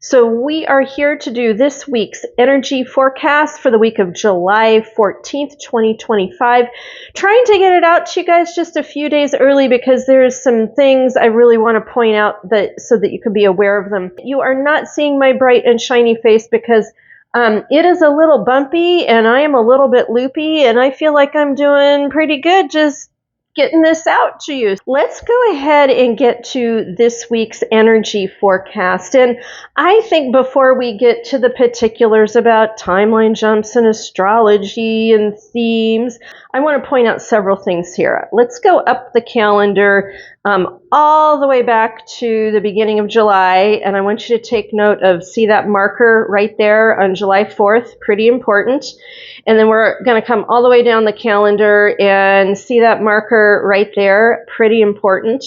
So we are here to do this week's energy forecast for the week of July 14th, 2025. Trying to get it out to you guys just a few days early because there's some things I really want to point out so that you can be aware of them. You are not seeing my bright and shiny face because it is a little bumpy and I am a little bit loopy and I feel like I'm doing pretty good just getting this out to you. Let's go ahead and get to this week's energy forecast. And I think before we get to the particulars about timeline jumps and astrology and themes, I want to point out several things here. Let's go up the calendar all the way back to the beginning of July. And I want you to take note of, see that marker right there on July 4th, pretty important. And then we're going to come all the way down the calendar and see that marker right there, pretty important.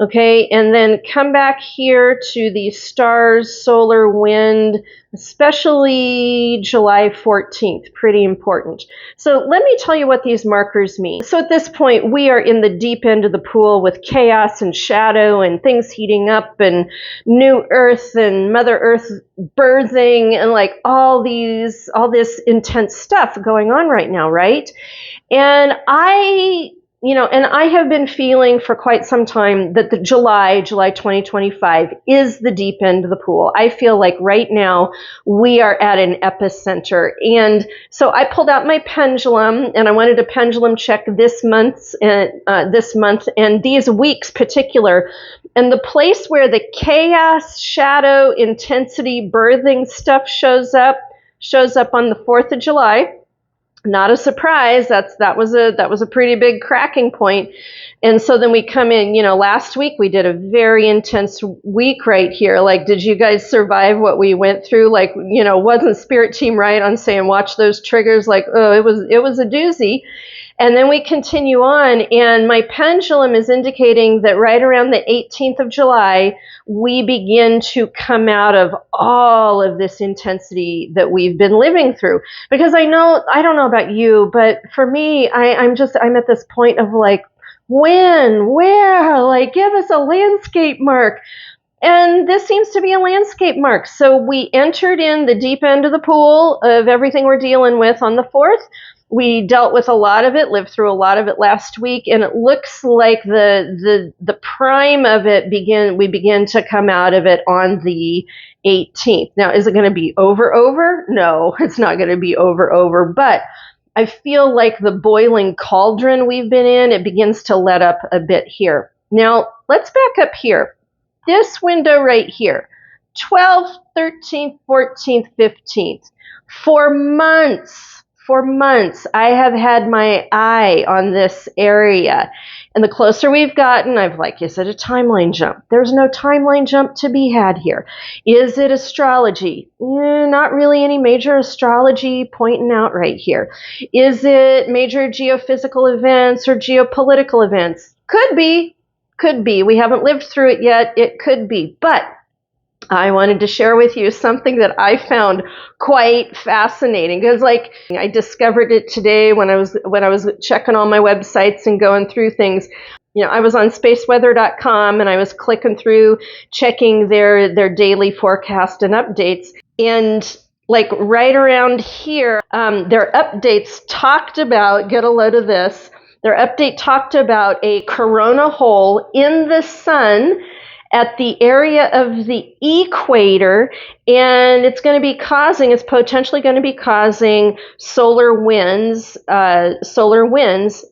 Okay, and then come back here to the stars, solar, wind, especially July 14th, pretty important. So let me tell you what these markers mean. So at this point, we are in the deep end of the pool with chaos and shadow and things heating up and new earth and Mother Earth birthing and like all this intense stuff going on right now, right? And I have been feeling for quite some time that the July 2025 is the deep end of the pool. I feel like right now we are at an epicenter. And so I pulled out my pendulum and I wanted to pendulum check this month and these weeks particular. And the place where the chaos, shadow, intensity, birthing stuff shows up on the 4th of July. Not a surprise. That was a pretty big cracking point. And so then we come in, last week we did a very intense week right here. Like, did you guys survive what we went through? Like, wasn't Spirit Team right on saying watch those triggers? Like, oh, it was a doozy. And then we continue on, and my pendulum is indicating that right around the 18th of July, we begin to come out of all of this intensity that we've been living through. Because I don't know about you, but for me, I'm at this point of like, when, where, like, give us a landscape mark. And this seems to be a landscape mark. So we entered in the deep end of the pool of everything we're dealing with on the 4th. We dealt with a lot of it, lived through a lot of it last week, and it looks like the prime of it we begin to come out of it on the 18th. Now, is it going to be over? No, it's not going to be over, but I feel like the boiling cauldron we've been in, it begins to let up a bit here. Now, let's back up here. This window right here, 12th, 13th, 14th, 15th, for months, I have had my eye on this area. And the closer we've gotten, I've like, is it a timeline jump? There's no timeline jump to be had here. Is it astrology? Not really any major astrology pointing out right here. Is it major geophysical events or geopolitical events? Could be. We haven't lived through it yet. It could be. But I wanted to share with you something that I found quite fascinating because, like, I discovered it today when I was checking all my websites and going through things. I was on spaceweather.com and I was clicking through, checking their daily forecast and updates, and like right around here, their updates talked about. Get a load of this. Their update talked about a corona hole in the sun at the area of the equator, and it's potentially going to be causing solar winds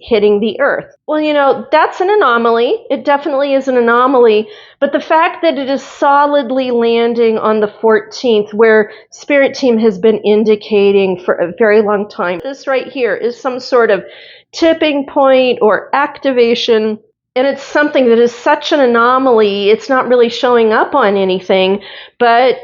hitting the Earth. Well, that's an anomaly. It definitely is an anomaly, but the fact that it is solidly landing on the 14th, where Spirit Team has been indicating for a very long time, this right here is some sort of tipping point or activation. And it's something that is such an anomaly, it's not really showing up on anything, but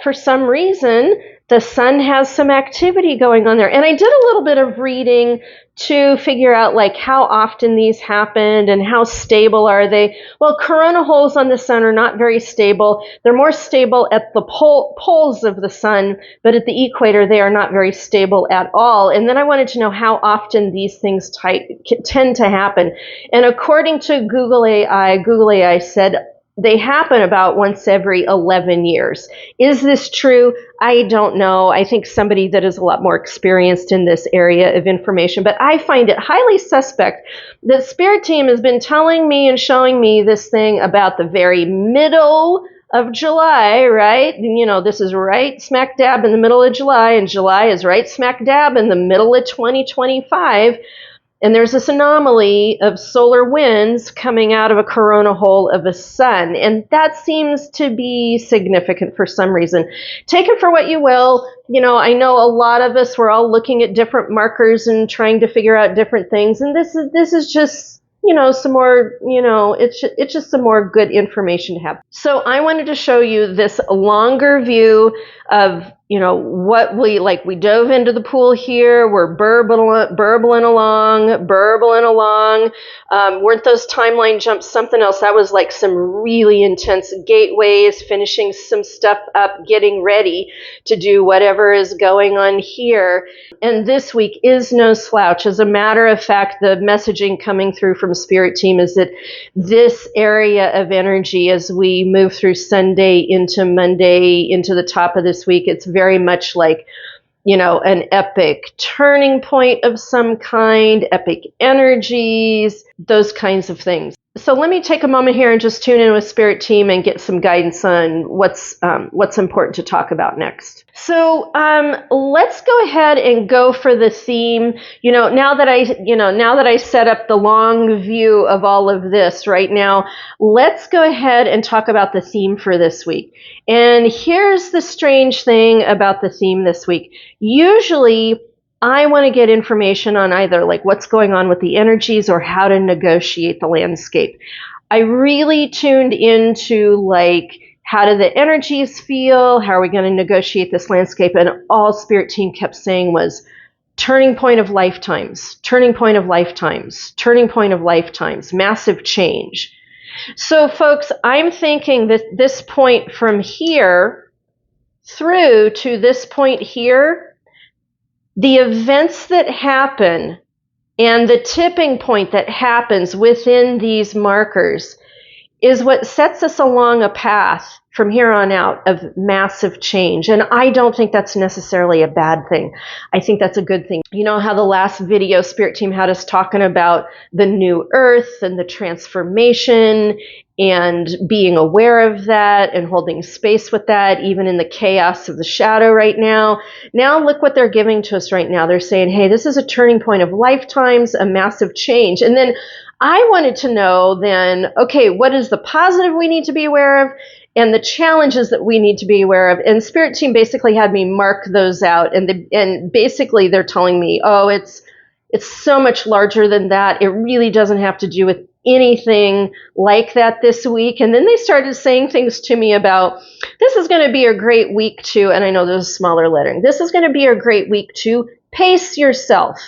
for some reason, the sun has some activity going on there. And I did a little bit of reading to figure out like how often these happened and how stable are they. Well, corona holes on the sun are not very stable. They're more stable at the poles of the sun, but at the equator, they are not very stable at all. And then I wanted to know how often these things tend to happen. And according to Google AI said They happen about once every 11 years. Is this true? I don't know. I think somebody that is a lot more experienced in this area of information, but I find it highly suspect that Spirit Team has been telling me and showing me this thing about the very middle of July, right? This is right smack dab in the middle of July, and July is right smack dab in the middle of 2025. And there's this anomaly of solar winds coming out of a corona hole of a sun. And that seems to be significant for some reason. Take it for what you will. I know a lot of us, we're all looking at different markers and trying to figure out different things. And this is just, some more, it's just some more good information to have. So I wanted to show you this longer view of, what we dove into the pool here. We're burbling along. Weren't those timeline jumps something else? That was like some really intense gateways, finishing some stuff up, getting ready to do whatever is going on here. And this week is no slouch. As a matter of fact, the messaging coming through from Spirit Team is that this area of energy, as we move through Sunday into Monday, into the top of this week, it's very much like, an epic turning point of some kind, epic energies, those kinds of things. So let me take a moment here and just tune in with Spirit Team and get some guidance on what's important to talk about next. So let's go ahead and go for the theme. Now that I set up the long view of all of this right now, let's go ahead and talk about the theme for this week. And here's the strange thing about the theme this week. Usually, I want to get information on either like what's going on with the energies or how to negotiate the landscape. I really tuned into like, how do the energies feel? How are we going to negotiate this landscape? And all Spirit Team kept saying was turning point of lifetimes, turning point of lifetimes, turning point of lifetimes, massive change. So folks, I'm thinking that this point from here through to this point here, the events that happen and the tipping point that happens within these markers is what sets us along a path from here on out of massive change. And I don't think that's necessarily a bad thing. I think that's a good thing. You know how the last video Spirit Team had us talking about the new earth and the transformation and being aware of that and holding space with that, even in the chaos of the shadow right now. Now look what they're giving to us right now. They're saying, hey, this is a turning point of lifetimes, a massive change. And then I wanted to know then, okay, what is the positive we need to be aware of and the challenges that we need to be aware of? And Spirit Team basically had me mark those out. And basically they're telling me, oh, it's so much larger than that. It really doesn't have to do with anything like that this week. And then they started saying things to me about, this is going to be a great week to, and I know there's smaller lettering, this is going to be a great week to pace yourself.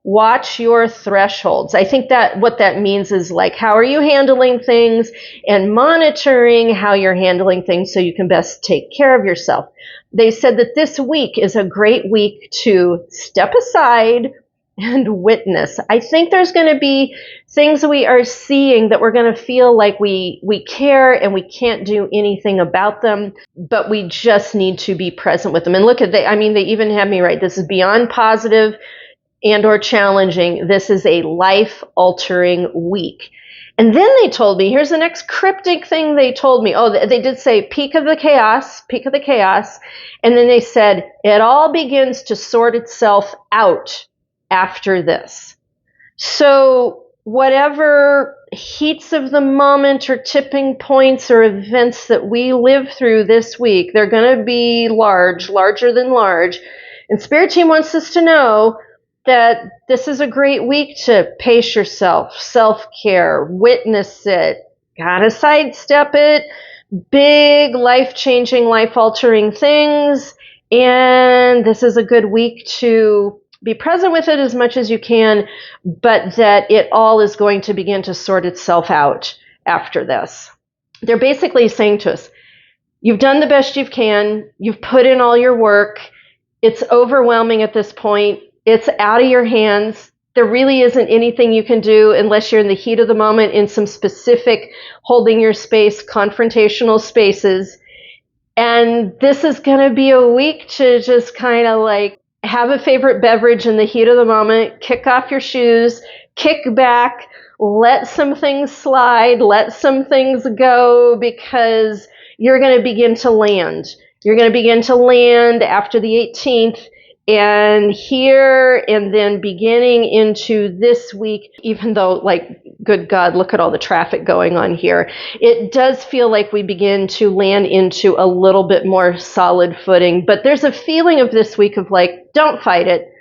Watch your thresholds. I think that what that means is like, how are you handling things and monitoring how you're handling things so you can best take care of yourself. They said that this week is a great week to step aside and witness. I think there's going to be things we are seeing that we're going to feel like we care and we can't do anything about them, but we just need to be present with them. And look at they even have me write, this is beyond positive and or challenging. This is a life-altering week. And then they told me, here's the next cryptic thing they told me. Oh, they did say peak of the chaos. And then they said, it all begins to sort itself out after this. So whatever heats of the moment or tipping points or events that we live through this week, they're going to be larger than large. And Spirit Team wants us to know that this is a great week to pace yourself, self-care, witness it, gotta sidestep it, big life-changing, life-altering things, and this is a good week to be present with it as much as you can, but that it all is going to begin to sort itself out after this. They're basically saying to us, you've done the best you can, you've put in all your work, it's overwhelming at this point, it's out of your hands, There really isn't anything you can do unless you're in the heat of the moment in some specific holding your space, confrontational spaces. And this is going to be a week to just kind of like have a favorite beverage in the heat of the moment, kick off your shoes, kick back, let some things slide, let some things go, because you're going to begin to land. You're going to begin to land after the 18th. And here, and then beginning into this week, even though, like, good God, look at all the traffic going on here, it does feel like we begin to land into a little bit more solid footing. But there's a feeling of this week of like, don't fight it.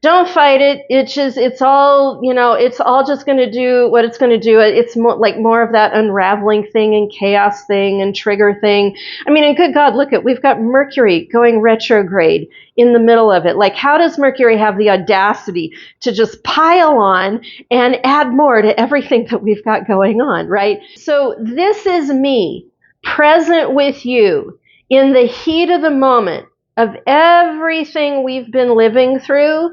Don't fight it. It's all just going to do what it's going to do. It's more of that unraveling thing and chaos thing and trigger thing. I mean, and good God, we've got Mercury going retrograde in the middle of it. Like, how does Mercury have the audacity to just pile on and add more to everything that we've got going on, right? So this is me present with you in the heat of the moment of everything we've been living through.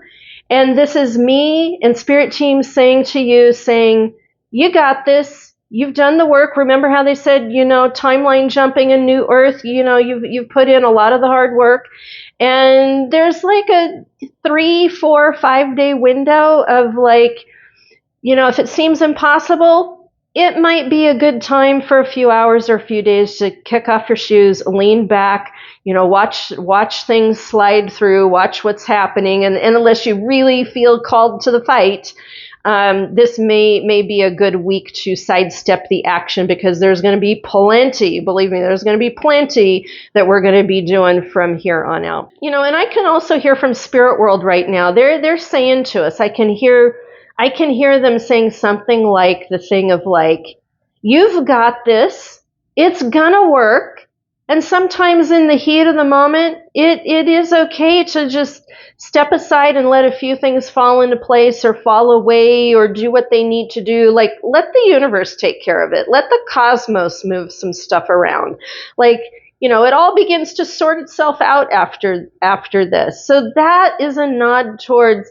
And this is me and Spirit Team saying to you, you got this. You've done the work. Remember how they said, timeline jumping in New Earth, you've put in a lot of the hard work. And there's like a 3, 4, 5 day window of if it seems impossible, it might be a good time for a few hours or a few days to kick off your shoes, lean back, watch things slide through, watch what's happening. And unless you really feel called to the fight, this may be a good week to sidestep the action, because there's going to be plenty, believe me, there's going to be plenty that we're going to be doing from here on out. And I can also hear from Spirit World right now. They're saying to us, I can hear them saying something like the thing of like, you've got this, it's gonna work. And sometimes in the heat of the moment, it is okay to just step aside and let a few things fall into place or fall away or do what they need to do. Like, let the universe take care of it. Let the cosmos move some stuff around. It all begins to sort itself out after this. So that is a nod towards,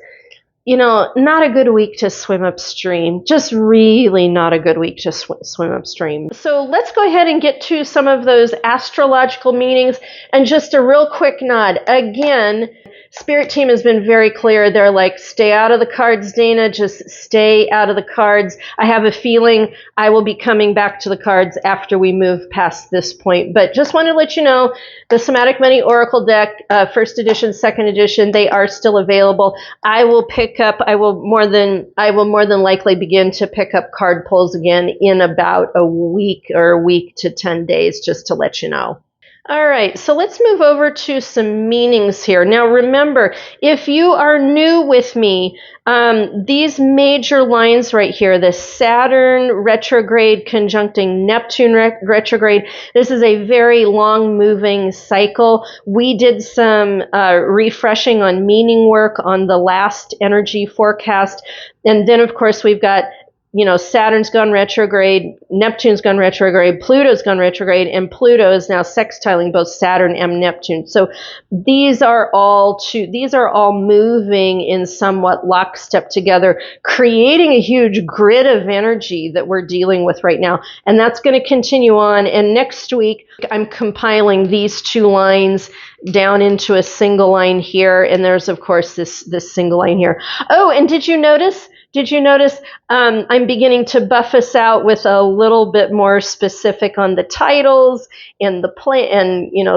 not a good week to swim upstream. Just really not a good week to swim upstream. So let's go ahead and get to some of those astrological meanings. And just a real quick nod. Again, Spirit Team has been very clear. They're like, stay out of the cards, Dana. Just stay out of the cards. I have a feeling I will be coming back to the cards after we move past this point. But just want to let you know, the Somatic Money Oracle deck, first edition, second edition, they are still available. I will more than likely begin to pick up card pulls again in about a week or a week to 10 days, just to let you know. All right, so let's move over to some meanings here. Now, remember, if you are new with me, these major lines right here, the Saturn retrograde conjuncting Neptune retrograde, this is a very long-moving cycle. We did some refreshing on meaning work on the last energy forecast. And then, of course, we've got Saturn's gone retrograde, Neptune's gone retrograde, Pluto's gone retrograde, and Pluto is now sextiling both Saturn and Neptune. So these are all moving in somewhat lockstep together, creating a huge grid of energy that we're dealing with right now. And that's going to continue on. And next week, I'm compiling these two lines down into a single line here. And there's, of course, this single line here. Oh, and did you notice I'm beginning to buff us out with a little bit more specific on the titles and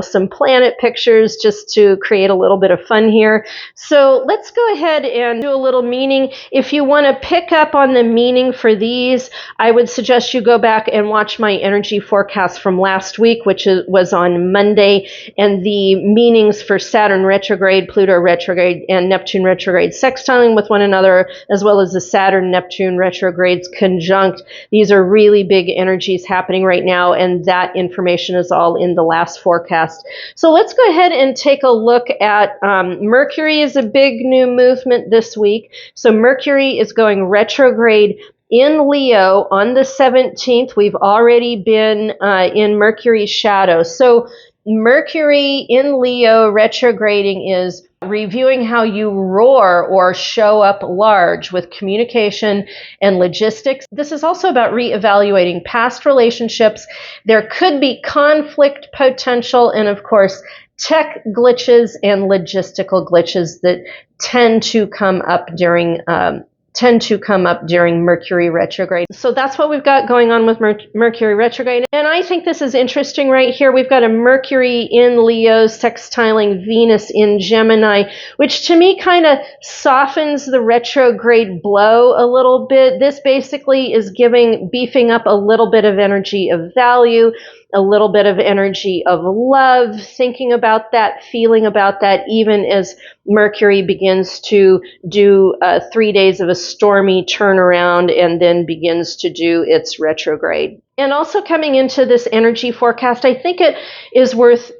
some planet pictures, just to create a little bit of fun here. So let's go ahead and do a little meaning. If you want to pick up on the meaning for these, I would suggest you go back and watch my energy forecast from last week, which was on Monday, and the meanings for Saturn retrograde, Pluto retrograde, and Neptune retrograde sextiling with one another, as well as the Saturn-Neptune retrogrades conjunct. These are really big energies happening right now, and that information is all in the last forecast. So let's go ahead and take a look at Mercury is a big new movement this week. So Mercury is going retrograde in Leo on the 17th. We've already been in Mercury's shadow. So Mercury in Leo retrograding is reviewing how you roar or show up large with communication and logistics. This is also about reevaluating past relationships. There could be conflict potential and, of course, tech glitches and logistical glitches that tend to come up during Mercury retrograde. So that's what we've got going on with Mercury retrograde. And I think this is interesting right here. We've got a Mercury in Leo sextiling Venus in Gemini, which to me kind of softens the retrograde blow a little bit. This basically is beefing up a little bit of energy of value, a little bit of energy of love, thinking about that, feeling about that, even as Mercury begins to do 3 days of a stormy turnaround and then begins to do its retrograde. And also coming into this energy forecast, I think it is worth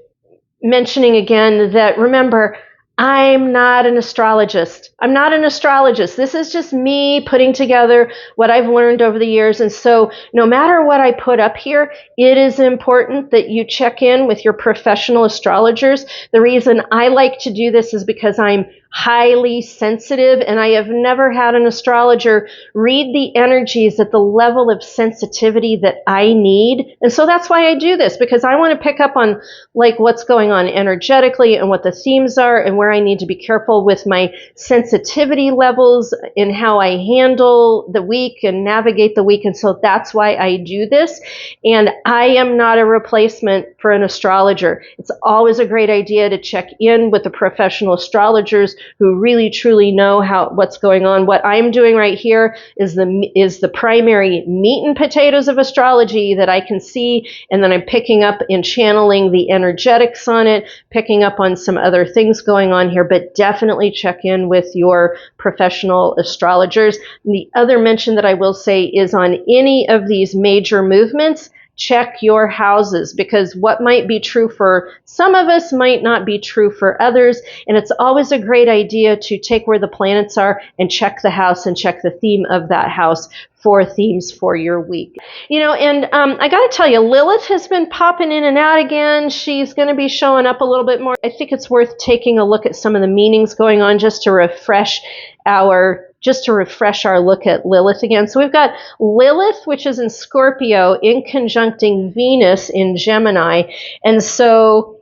mentioning again that, remember, I'm not an astrologist. I'm not an astrologist. This is just me putting together what I've learned over the years. And so no matter what I put up here, it is important that you check in with your professional astrologers. The reason I like to do this is because I'm highly sensitive, and I have never had an astrologer read the energies at the level of sensitivity that I need. And so that's why I do this, because I want to pick up on like what's going on energetically and what the themes are and where I need to be careful with my sensitivity levels in how I handle the week and navigate the week. And so that's why I do this. And I am not a replacement for an astrologer. It's always a great idea to check in with the professional astrologers who really truly know what's going on. What I'm doing right here is the primary meat and potatoes of astrology that I can see, and then I'm picking up and channeling the energetics on it, picking up on some other things going on here, but definitely check in with your professional astrologers. And the other mention that I will say is on any of these major movements, check your houses, because what might be true for some of us might not be true for others. And it's always a great idea to take where the planets are and check the house and check the theme of that house for themes for your week. And I got to tell you, Lilith has been popping in and out again. She's going to be showing up a little bit more. I think it's worth taking a look at some of the meanings going on just to refresh our look at Lilith again. So we've got Lilith, which is in Scorpio, in conjuncting Venus in Gemini. And so,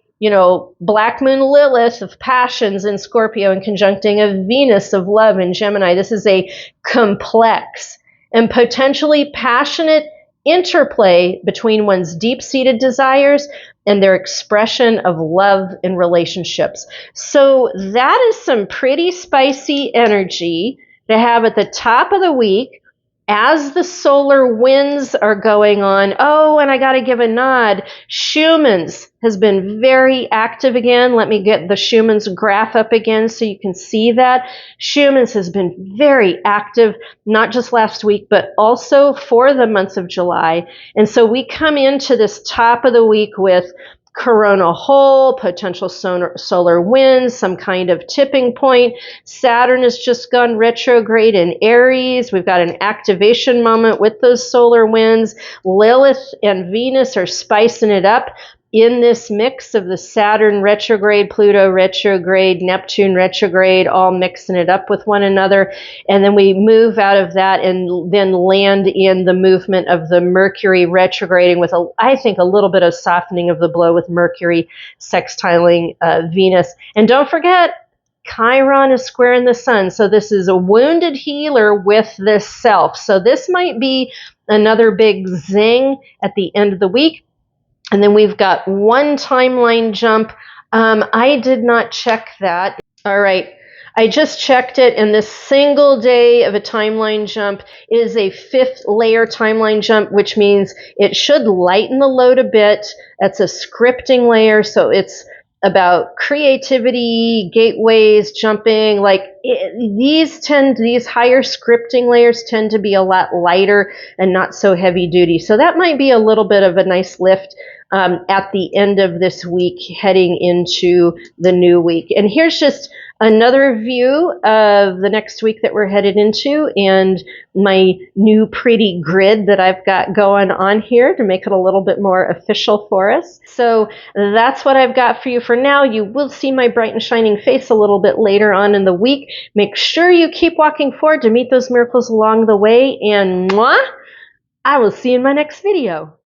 Black Moon Lilith of passions in Scorpio and conjuncting a Venus of love in Gemini. This is a complex and potentially passionate interplay between one's deep-seated desires and their expression of love in relationships. So that is some pretty spicy energy to have at the top of the week as the solar winds are going on. Oh, and I got to give a nod. Schumann's has been very active again. Let me get the Schumann's graph up again so you can see that. Schumann's has been very active, not just last week, but also for the month of July. And so we come into this top of the week with corona hole, potential solar winds, some kind of tipping point. Saturn has just gone retrograde in Aries. We've got an activation moment with those solar winds. Lilith and Venus are spicing it up in this mix of the Saturn retrograde, Pluto retrograde, Neptune retrograde, all mixing it up with one another. And then we move out of that and then land in the movement of the Mercury retrograding with, I think, a little bit of softening of the blow with Mercury sextiling Venus. And don't forget, Chiron is squaring the sun. So this is a wounded healer with this self. So this might be another big zing at the end of the week. And then we've got one timeline jump. I did not check that. All right. I just checked it, and this single day of a timeline jump is a 5th layer timeline jump, which means it should lighten the load a bit. That's a scripting layer, so it's about creativity, gateways, jumping. These higher scripting layers tend to be a lot lighter and not so heavy duty. So that might be a little bit of a nice lift at the end of this week, heading into the new week. And here's just another view of the next week that we're headed into and my new pretty grid that I've got going on here to make it a little bit more official for us. So that's what I've got for you for now. You will see my bright and shining face a little bit later on in the week. Make sure you keep walking forward to meet those miracles along the way, and mwah, I will see you in my next video.